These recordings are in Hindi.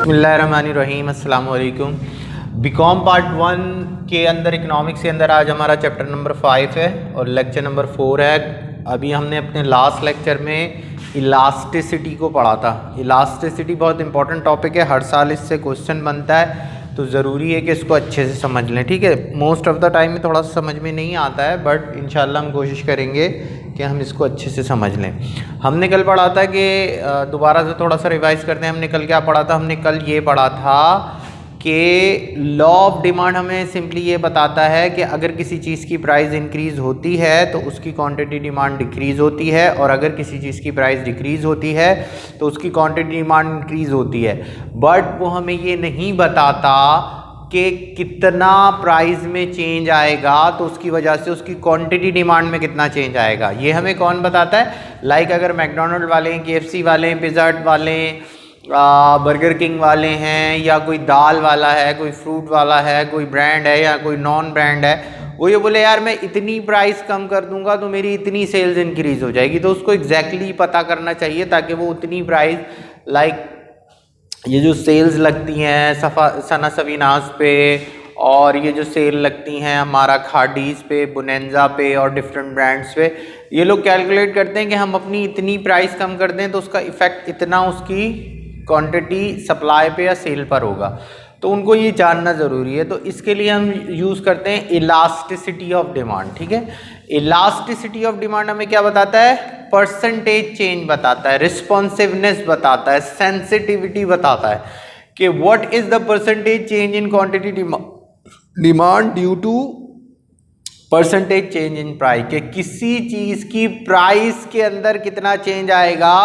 बिस्मिल्लाहिर्रहमानिर्रहीम, अस्सलाम वालेकुम। बीकॉम पार्ट 1 के अंदर इकोनॉमिक्स के अंदर आज हमारा चैप्टर नंबर 5 है और लेक्चर नंबर 4 है। अभी हमने अपने लास्ट लेक्चर में इलास्टिसिटी को पढ़ा था। इलास्टिसिटी बहुत इंपॉर्टेंट टॉपिक है, हर साल इससे क्वेश्चन बनता है, तो ज़रूरी है कि इसको अच्छे से समझ लें। ठीक है, मोस्ट ऑफ़ द टाइम में थोड़ा सा समझ में नहीं आता है, बट इंशाल्लाह हम कोशिश करेंगे कि हम इसको अच्छे से समझ लें। हमने कल पढ़ा था कि दोबारा से थोड़ा सा रिवाइज़ करते हैं। हमने कल क्या पढ़ा था? हमने कल ये पढ़ा था कि लॉ ऑफ डिमांड हमें सिंपली ये बताता है कि अगर किसी चीज़ की प्राइस इंक्रीज़ होती है तो उसकी क्वांटिटी डिमांड डिक्रीज़ होती है, और अगर किसी चीज़ की प्राइस डिक्रीज़ होती है तो उसकी क्वांटिटी डिमांड इंक्रीज़ होती है। बट वो हमें ये नहीं बताता कि कितना प्राइस में चेंज आएगा तो उसकी वजह से उसकी क्वांटिटी डिमांड में कितना चेंज आएगा। ये हमें कौन बताता है? लाइक अगर मैकडॉनल्ड वाले हैं, KFC वाले हैं, पिज़्ज़ा हट वाले हैं, बर्गर किंग वाले हैं, या कोई दाल वाला है, कोई फ्रूट वाला है, कोई ब्रांड है या कोई नॉन ब्रांड है, वो ये बोले यार मैं इतनी प्राइस कम कर दूंगा तो मेरी इतनी सेल्स इंक्रीज़ हो जाएगी, तो उसको एग्जैक्टली पता करना चाहिए ताकि वो उतनी प्राइस, लाइक ये जो सेल्स लगती हैं सना सवीनास पे, और ये जो सेल लगती हैं हमारा खाडीज़ पे, बोनेंजा पे और डिफरेंट ब्रांड्स पे, ये लोग कैलकुलेट करते हैं कि हम अपनी इतनी प्राइस कम कर दें तो उसका इफ़ेक्ट इतना उसकी क्वांटिटी सप्लाई पे या सेल पर होगा। तो उनको ये जानना ज़रूरी है। तो इसके लिए हम यूज़ करते हैं इलास्टिसिटी ऑफ डिमांड। ठीक है, इलास्टिसिटी ऑफ डिमांड हमें क्या बताता है? परसेंटेज चेंज बताता है, रिस्पॉन्सिवनेस बताता है, सेंसिटिविटी बताता है कि what is the percentage change in quantity demand due to percentage change in price, कि किसी चीज़ की प्राइस के अंदर कितना चेंज आएगा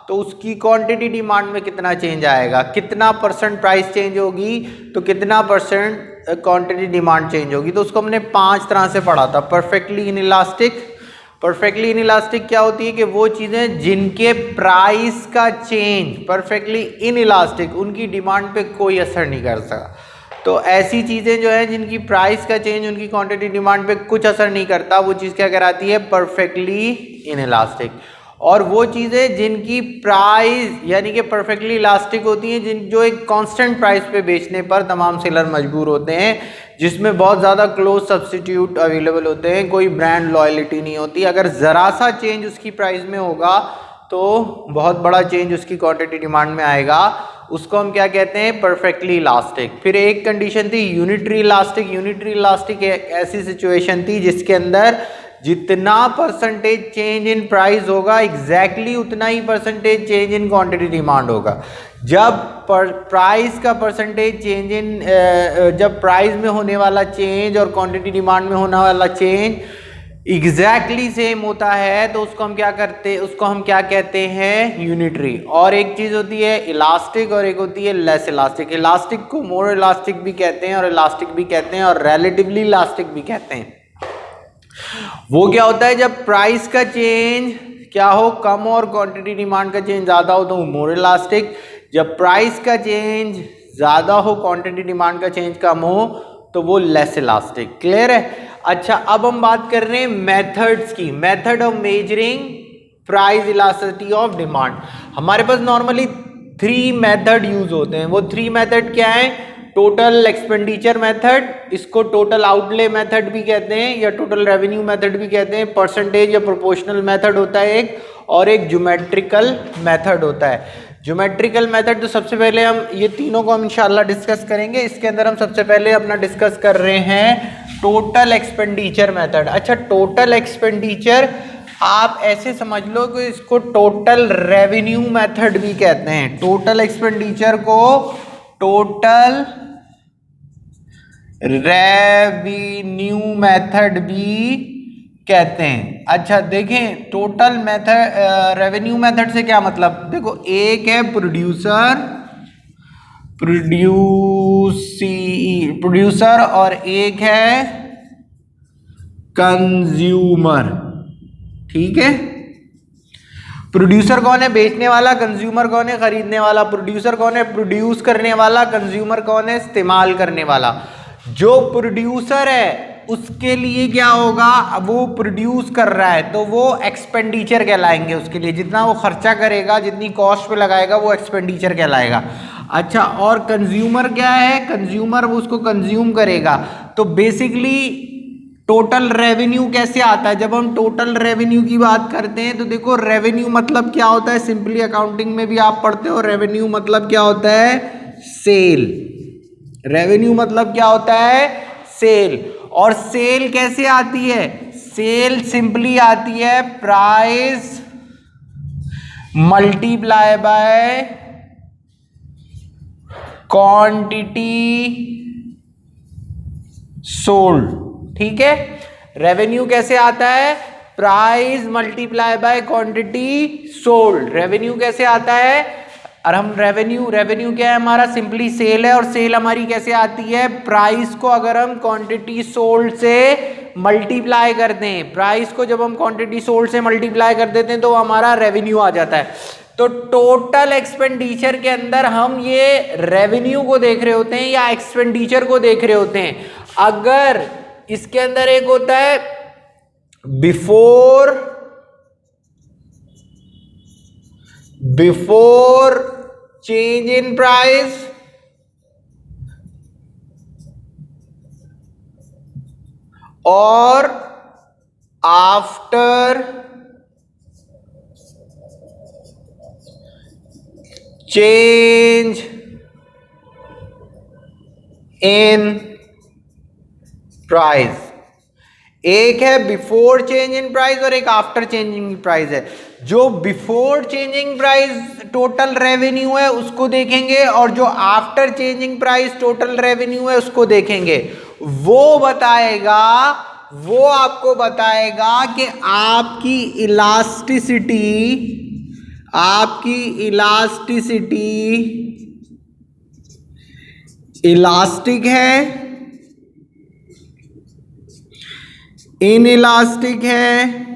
तो उसकी क्वांटिटी डिमांड में कितना चेंज आएगा। कितना परसेंट प्राइस चेंज होगी तो कितना परसेंट क्वांटिटी डिमांड चेंज होगी। तो उसको हमने 5 तरह से पढ़ा था। Perfectly inelastic. परफेक्टली इनइलास्टिक क्या होती है? कि वो चीज़ें जिनके प्राइस का चेंज परफेक्टली इनइलास्टिक, उनकी डिमांड पे कोई असर नहीं कर सका। तो ऐसी चीज़ें जो हैं जिनकी प्राइस का चेंज उनकी क्वांटिटी डिमांड पे कुछ असर नहीं करता, वो चीज़ क्या कहलाती है? Perfectly inelastic. और वो चीज़ें जिनकी प्राइस यानी कि परफेक्टली इलास्टिक होती हैं, जो एक कांस्टेंट प्राइस पे बेचने पर तमाम सेलर मजबूर होते हैं, जिसमें बहुत ज़्यादा क्लोज सब्स्टिट्यूट अवेलेबल होते हैं, कोई ब्रांड लॉयल्टी नहीं होती। अगर ज़रा सा चेंज उसकी प्राइस में होगा तो बहुत बड़ा चेंज उसकी क्वांटिटी डिमांड में आएगा, उसको हम क्या कहते हैं? Perfectly elastic. फिर एक कंडीशन थी यूनिटरी इलास्टिक। यूनिटरी इलास्टिक एक ऐसी सिचुएशन थी जिसके अंदर जितना परसेंटेज चेंज इन प्राइस होगा एग्जैक्टली उतना ही percentage change in quantity demand होगा। जब प्राइस का परसेंटेज चेंज इन जब प्राइस में होने वाला चेंज और क्वांटिटी डिमांड में होने वाला चेंज एग्जैक्टली सेम होता है तो उसको हम क्या करते हैं? उसको हम क्या कहते हैं? यूनिटरी। और एक चीज़ होती है इलास्टिक और एक होती है लेस इलास्टिक। इलास्टिक को मोर इलास्टिक भी कहते हैं और इलास्टिक भी कहते हैं और रिलेटिवली इलास्टिक भी कहते हैं। वो क्या होता है? जब प्राइस का चेंज क्या हो, कम, और क्वांटिटी डिमांड का चेंज ज़्यादा हो तो वो मोर इलास्टिक। जब प्राइस का चेंज ज़्यादा हो, क्वांटिटी डिमांड का चेंज कम हो तो वो लेस इलास्टिक। क्लियर है? अच्छा, अब हम बात कर रहे हैं मेथड्स की। Method of measuring price elasticity of demand. हमारे पास नॉर्मली 3 मेथड यूज होते हैं। वो 3 मेथड क्या है? टोटल एक्सपेंडिचर मेथड, इसको टोटल आउटले मेथड भी कहते हैं या टोटल रेवेन्यू मेथड भी कहते हैं। परसेंटेज या प्रोपोर्शनल मेथड होता है एक, और एक ज्योमेट्रिकल मेथड होता है। ज्योमेट्रिकल मेथड तो सबसे पहले हम ये तीनों को हम इंशाल्लाह डिस्कस करेंगे। इसके अंदर हम सबसे पहले अपना डिस्कस कर रहे हैं टोटल एक्सपेंडिचर मेथड। अच्छा, टोटल एक्सपेंडिचर आप ऐसे समझ लो कि इसको टोटल रेवेन्यू मेथड भी कहते हैं। टोटल एक्सपेंडिचर को टोटल रेवेन्यू मेथड भी कहते हैं। अच्छा देखें, टोटल मेथड रेवेन्यू मेथड से क्या मतलब? देखो, एक है प्रोड्यूसर और एक है कंज्यूमर। ठीक है, प्रोड्यूसर कौन है? बेचने वाला। कंज्यूमर कौन है? खरीदने वाला। प्रोड्यूसर कौन है? प्रोड्यूस करने वाला। कंज्यूमर कौन है? इस्तेमाल करने वाला। जो प्रोड्यूसर है उसके लिए क्या होगा? वो प्रोड्यूस कर रहा है तो वो एक्सपेंडिचर कहलाएंगे। उसके लिए जितना वो खर्चा करेगा, जितनी कॉस्ट पे लगाएगा, वो एक्सपेंडिचर कहलाएगा। अच्छा, और कंज्यूमर क्या है, कंज्यूमर उसको कंज्यूम करेगा। तो बेसिकली टोटल रेवेन्यू कैसे आता है, जब हम टोटल रेवेन्यू की बात करते हैं तो देखो रेवेन्यू मतलब क्या होता है, सिंपली अकाउंटिंग में भी आप पढ़ते हो, रेवेन्यू मतलब क्या होता है, सेल। रेवेन्यू मतलब क्या होता है, सेल। और सेल कैसे आती है, सेल सिंपली आती है price multiply by quantity sold. ठीक है, रेवेन्यू कैसे आता है, price multiply by quantity sold. Revenue कैसे आता है, और हम रेवेन्यू क्या है हमारा, सिंपली सेल है, और सेल हमारी कैसे आती है, प्राइस को अगर हम क्वांटिटी सोल्ड से मल्टीप्लाई करते हैं, प्राइस को जब हम क्वांटिटी सोल्ड से मल्टीप्लाई कर देते हैं तो हमारा रेवेन्यू आ जाता है। तो टोटल एक्सपेंडिचर के अंदर हम ये रेवेन्यू को देख रहे होते हैं या एक्सपेंडिचर को देख रहे होते हैं। अगर इसके अंदर एक होता है बिफोर चेंज इन प्राइस और आफ्टर चेंज इन प्राइस। एक है बिफोर चेंज इन प्राइस और एक आफ्टर चेंजिंग प्राइस है। जो before changing price total revenue है उसको देखेंगे, और जो after changing price total revenue है उसको देखेंगे। वो आपको बताएगा कि आपकी इलास्टिक है, इनइलास्टिक है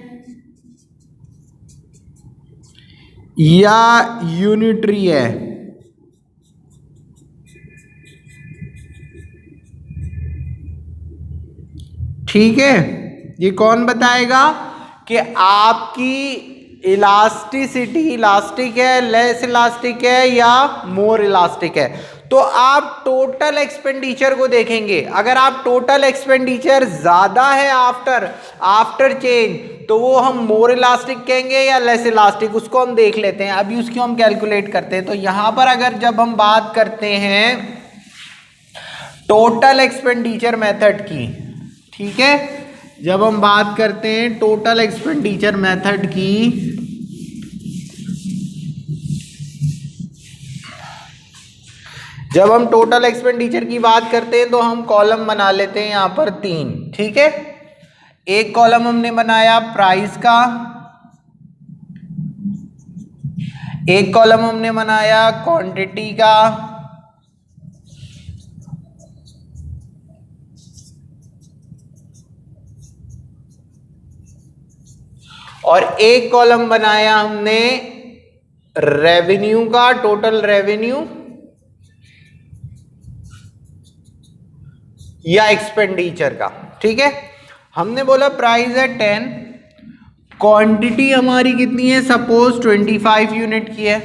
या यूनिटरी है। ठीक है, ये कौन बताएगा कि आपकी इलास्टिसिटी इलास्टिक है, लेस इलास्टिक है या मोर इलास्टिक है। तो आप टोटल एक्सपेंडिचर को देखेंगे। अगर आप टोटल एक्सपेंडिचर ज्यादा है आफ्टर चेंज, तो वो हम मोर इलास्टिक कहेंगे या लेस इलास्टिक, उसको हम देख लेते हैं। अभी उसको हम कैलकुलेट करते हैं। तो यहां पर अगर जब हम बात करते हैं टोटल एक्सपेंडिचर मेथड की, ठीक है, जब हम बात करते हैं टोटल एक्सपेंडिचर मेथड की, जब हम टोटल एक्सपेंडिचर की बात करते हैं तो हम कॉलम बना लेते हैं यहां पर 3। ठीक है, एक कॉलम हमने बनाया प्राइस का, एक कॉलम हमने बनाया क्वांटिटी का, और एक कॉलम बनाया हमने रेवेन्यू का, टोटल रेवेन्यू या एक्सपेंडिचर का। ठीक है, हमने बोला प्राइस है 10, क्वांटिटी हमारी कितनी है, सपोज 25 यूनिट की है,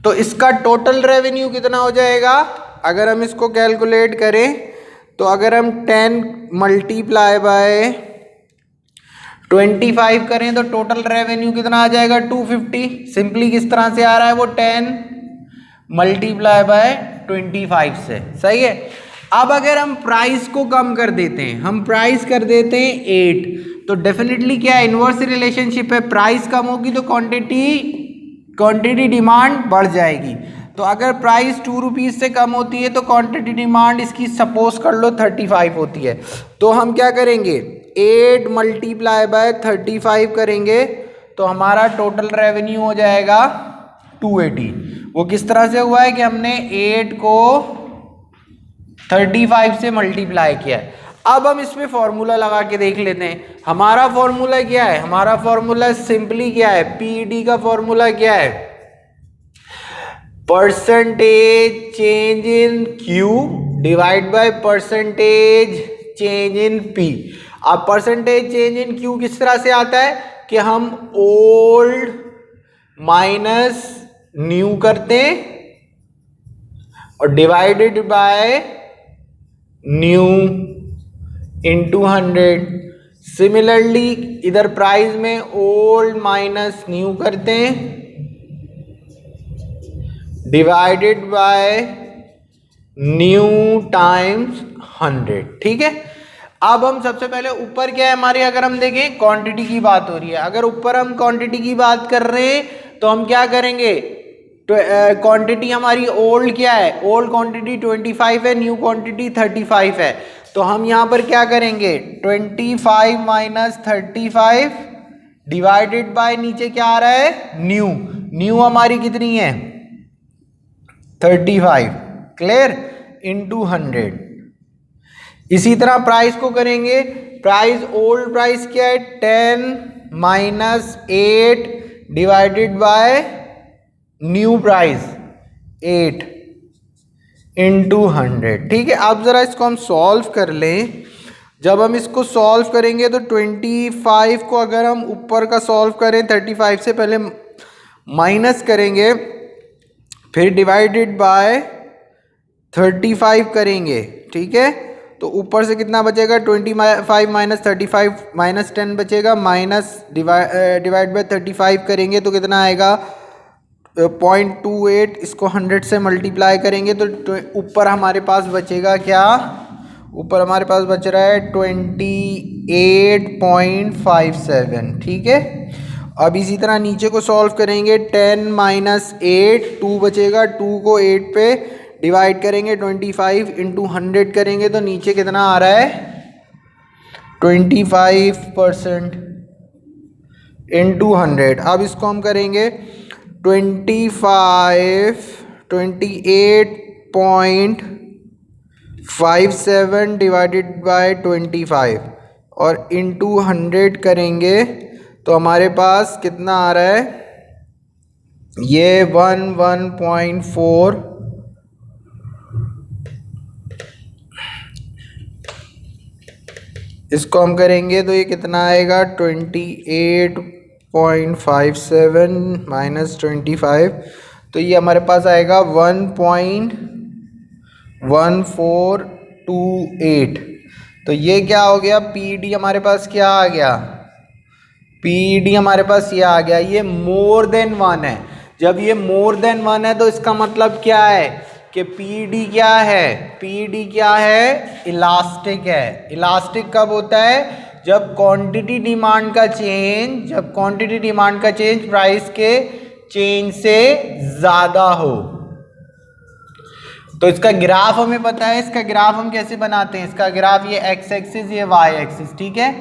तो इसका टोटल रेवेन्यू कितना हो जाएगा। अगर हम इसको कैलकुलेट करें तो अगर हम 10 मल्टीप्लाई बाय 25 करें तो टोटल रेवेन्यू कितना आ जाएगा, 250। सिंपली किस तरह से आ रहा है वो, 10 मल्टीप्लाई बाय 25 से। सही है। अब अगर हम प्राइस को कम कर देते हैं, हम प्राइस कर देते हैं 8, तो डेफिनेटली क्या है, इनवर्स रिलेशनशिप है, प्राइस कम होगी तो क्वांटिटी डिमांड बढ़ जाएगी। तो अगर प्राइस 2 रुपीज़ से कम होती है तो क्वांटिटी डिमांड इसकी सपोज कर लो 35 होती है। तो हम क्या करेंगे, 8 मल्टीप्लाई बाय 35 करेंगे तो हमारा टोटल रेवेन्यू हो जाएगा 280। वो किस तरह से हुआ है कि हमने 8 को 35 से मल्टीप्लाई किया है। अब हम इसमें फॉर्मूला लगा के देख लेते हैं। हमारा फॉर्मूला क्या है, हमारा फॉर्मूला सिंपली क्या है, पीडी का फॉर्मूला क्या है, percentage change in Q divide by percentage change in P. अब परसेंटेज चेंज इन क्यू किस तरह से आता है कि हम ओल्ड माइनस न्यू करते हैं, और divided by new into 100। Similarly इधर प्राइस में ओल्ड माइनस न्यू करते हैं, डिवाइडेड बाय न्यू टाइम्स 100। ठीक है, अब हम सबसे पहले ऊपर क्या है हमारे, अगर हम देखें क्वांटिटी की बात हो रही है, अगर ऊपर हम क्वांटिटी की बात कर रहे हैं तो हम क्या करेंगे, तो क्वांटिटी हमारी ओल्ड क्या है, ओल्ड क्वांटिटी 25 है, न्यू क्वांटिटी 35 है। तो हम यहाँ पर क्या करेंगे, 25 माइनस 35 डिवाइडेड बाय नीचे क्या आ रहा है, न्यू। न्यू हमारी कितनी है 35, क्लियर, इंटू 100। इसी तरह प्राइस को करेंगे, प्राइस ओल्ड प्राइस क्या है 10 minus 8 divided by new price 8 into 100। ठीक है, अब जरा इसको हम सॉल्व कर लें। जब हम इसको सॉल्व करेंगे तो 25 को अगर हम ऊपर का सॉल्व करें 35 से पहले माइनस करेंगे, फिर डिवाइडेड बाय 35 करेंगे। ठीक है, तो ऊपर से कितना बचेगा 25 माइनस 35 माइनस 10 बचेगा, माइनस डिवाइड बाय 35 करेंगे तो कितना आएगा 0.28। इसको 100 से मल्टीप्लाई करेंगे तो ऊपर हमारे पास बचेगा क्या, ऊपर हमारे पास बच रहा है 28.57। ठीक है, अब इसी तरह नीचे को सॉल्व करेंगे, 10 माइनस 8 2 बचेगा, 2 को 8 पे डिवाइड करेंगे, 25 इंटू 100 करेंगे तो नीचे कितना आ रहा है 25% इंटू 100। अब इसको हम करेंगे 28.57 डिवाइडेड बाय 25 और इंटू 100 करेंगे तो हमारे पास कितना आ रहा है, ये 1.4 इसको हम करेंगे तो ये कितना आएगा 28.57 माइनस 25, तो ये हमारे पास आएगा 1.1428। तो ये क्या हो गया, पीडी हमारे पास क्या आ गया, पीडी हमारे पास ये आ गया, ये मोर देन 1 है। जब ये मोर देन 1 है तो इसका मतलब क्या है कि पीडी क्या है, पीडी क्या है, इलास्टिक है। इलास्टिक कब होता है, जब क्वांटिटी डिमांड का चेंज, जब क्वांटिटी डिमांड का चेंज प्राइस के चेंज से ज्यादा हो। तो इसका ग्राफ हमें पता है, इसका ग्राफ हम कैसे बनाते हैं, इसका ग्राफ ये एक्स एक्सिस ये वाई एक्सिस। ठीक है,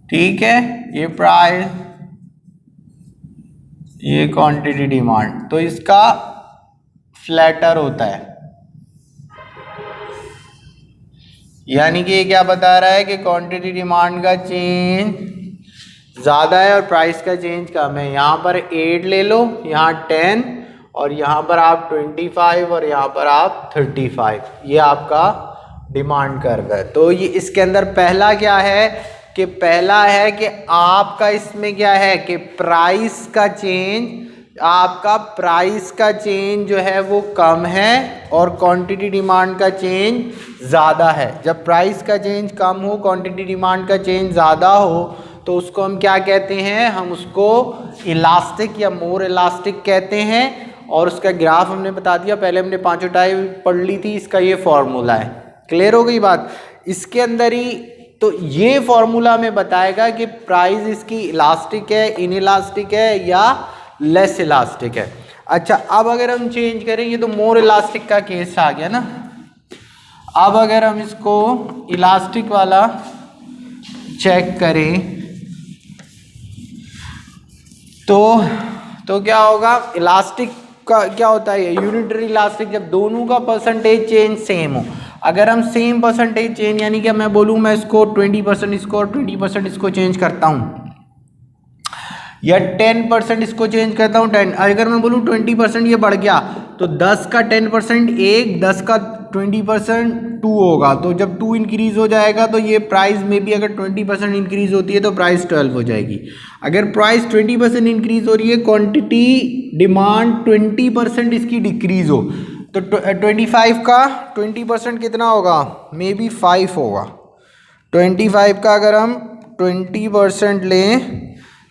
ठीक है, ये प्राइस ये क्वांटिटी डिमांड, तो इसका फ्लैटर होता है, यानी कि ये क्या बता रहा है कि क्वांटिटी डिमांड का चेंज ज़्यादा है और प्राइस का चेंज कम है। यहाँ पर 8 ले लो, यहाँ 10 और यहाँ पर आप 25 और यहाँ पर आप 35, ये आपका डिमांड कर्व है। तो ये इसके अंदर पहला क्या है कि पहला है कि आपका इसमें क्या है कि प्राइस का चेंज, आपका प्राइस का चेंज जो है वो कम है और क्वांटिटी डिमांड का चेंज ज़्यादा है। जब प्राइस का चेंज कम हो, क्वांटिटी डिमांड का चेंज ज़्यादा हो, तो उसको हम क्या कहते हैं, हम उसको इलास्टिक या मोर इलास्टिक कहते हैं। और उसका ग्राफ हमने बता दिया, पहले हमने पांचों टाइप पढ़ ली थी, इसका ये फॉर्मूला है। क्लियर हो गई बात, इसके अंदर ही तो ये फॉर्मूला हमें बताएगा कि प्राइस इसकी इलास्टिक है, इनइलास्टिक है या लेस इलास्टिक है। अच्छा, अब अगर हम चेंज करेंगे तो मोर इलास्टिक का केस आ गया ना। अब अगर हम इसको इलास्टिक वाला चेक करें तो क्या होगा, इलास्टिक का क्या होता है, यूनिटरी इलास्टिक, जब दोनों का परसेंटेज चेंज सेम हो। अगर हम सेम परसेंटेज चेंज, यानी कि मैं बोलूँ मैं इसको 20% इसको और 20% इसको चेंज करता हूँ, या 10% इसको चेंज करता हूँ 10, अगर मैं बोलूँ 20% ये बढ़ गया तो 10 का 10% 1, 10 का 20% 2 होगा, तो जब 2 इंक्रीज हो जाएगा तो ये प्राइस में भी अगर 20% इंक्रीज होती है तो प्राइस 12 हो जाएगी। अगर प्राइस 20% इंक्रीज हो रही है, क्वांटिटी डिमांड 20% इसकी डिक्रीज हो, तो 25 का 20% कितना होगा, मे बी 5 होगा। 25 का अगर हम 20% लें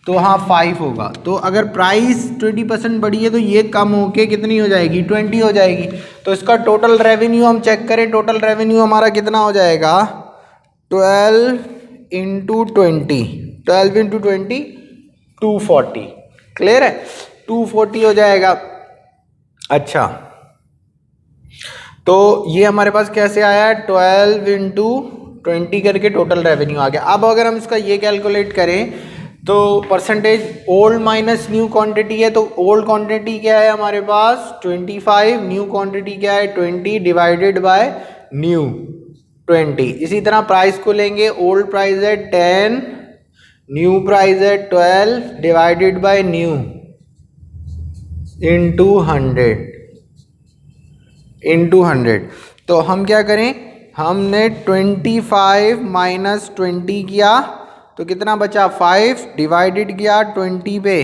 तो हाँ 5 होगा। तो अगर प्राइस 20% बढ़ी है तो ये कम होके कितनी हो जाएगी, 20 हो जाएगी। तो इसका टोटल रेवेन्यू हम चेक करें, टोटल रेवेन्यू हमारा कितना हो जाएगा, 12 इंटू 20, 12 इंटू 20 240। क्लियर है, 240 हो जाएगा। अच्छा, तो ये हमारे पास कैसे आया है, 12 इंटू 20 करके टोटल रेवेन्यू आ गया। अब अगर हम इसका ये कैलकुलेट करें तो percentage old minus new quantity है, तो ओल्ड क्वांटिटी क्या है हमारे पास 25, न्यू क्वांटिटी क्या है 20 डिवाइडेड बाय न्यू 20। इसी तरह प्राइस को लेंगे, ओल्ड प्राइस है 10, न्यू प्राइस है 12 डिवाइडेड बाय न्यू इंटू 100। तो हम क्या करें, हमने 25 माइनस 20 किया तो कितना बचा, 5 डिवाइडेड किया 20 पे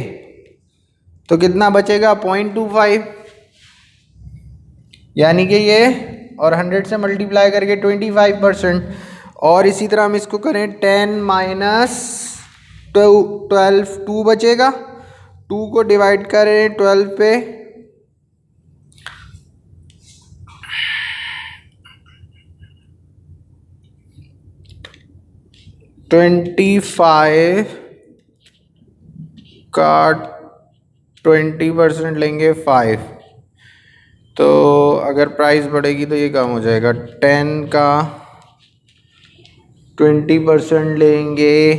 तो कितना बचेगा 0.25, यानी कि ये और 100 से मल्टीप्लाई करके 25%। और इसी तरह हम इसको करें 10 माइनस 12, 2 बचेगा, 2 को डिवाइड करें 12 पे, $25 का 20% लेंगे 5, तो अगर प्राइस बढ़ेगी तो ये कम हो जाएगा। 10 का 20% लेंगे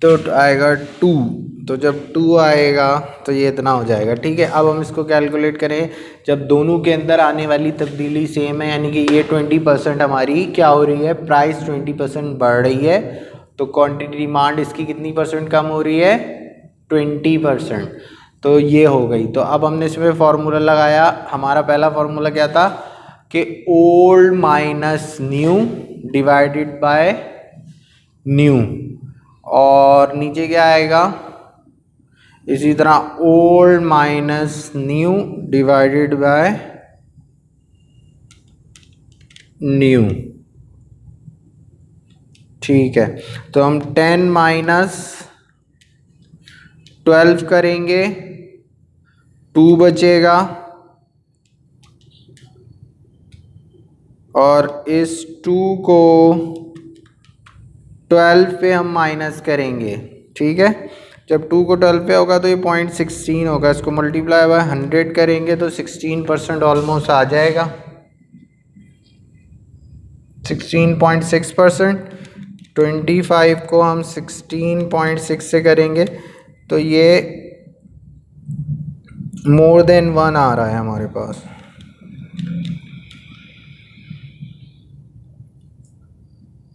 तो आएगा 2, तो जब 2 आएगा तो ये इतना हो जाएगा। ठीक है, अब हम इसको कैलकुलेट करें, जब दोनों के अंदर आने वाली तब्दीली सेम है, यानी कि ये 20% हमारी क्या हो रही है, प्राइस 20% बढ़ रही है, तो क्वांटिटी डिमांड इसकी कितनी परसेंट कम हो रही है, 20%। तो ये हो गई। तो अब हमने इसमें फार्मूला लगाया, हमारा पहला फार्मूला क्या था कि old minus nu divided by new, और नीचे क्या आएगा, इसी तरह old minus nu divided by new. ठीक है, तो हम 10 माइनस 12 करेंगे, 2 बचेगा, और इस 2 को 12 पे हम माइनस करेंगे। ठीक है, जब 2 को 12 पे होगा तो ये 0.16 होगा, इसको मल्टीप्लाई बाय 100 करेंगे तो 16% ऑलमोस्ट आ जाएगा, 16.6%। 25 को हम 16.6 से करेंगे तो ये मोर देन 1 आ रहा है हमारे पास।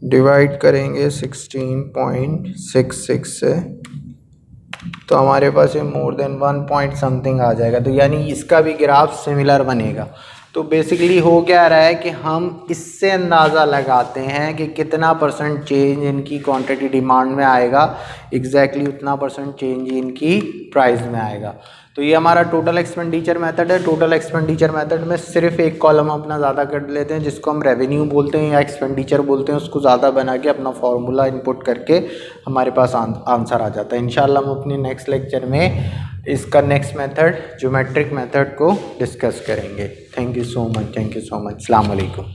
डिवाइड करेंगे 16.66 से तो हमारे पास ये मोर देन 1 पॉइंट समथिंग आ जाएगा, तो यानी इसका भी ग्राफ सिमिलर बनेगा। तो बेसिकली हो क्या रहा है कि हम इससे अंदाज़ा लगाते हैं कि कितना परसेंट चेंज इनकी क्वांटिटी डिमांड में आएगा, एग्जैक्टली उतना परसेंट चेंज इनकी प्राइस में आएगा। तो ये हमारा टोटल एक्सपेंडिचर मेथड है। टोटल एक्सपेंडिचर मेथड में सिर्फ एक कॉलम अपना ज़्यादा कर लेते हैं जिसको हम रेवेन्यू बोलते हैं या एक्सपेंडिचर बोलते हैं, उसको ज़्यादा बना के अपना फार्मूला इनपुट करके हमारे पास आंसर आ जाता है। इंशाल्लाह हम अपने नेक्स्ट लेक्चर में इसका नेक्स्ट मेथड ज्योमेट्रिक मेथड को डिस्कस करेंगे। Thank you so much, thank you so much, अस्सलाम वालेकुम।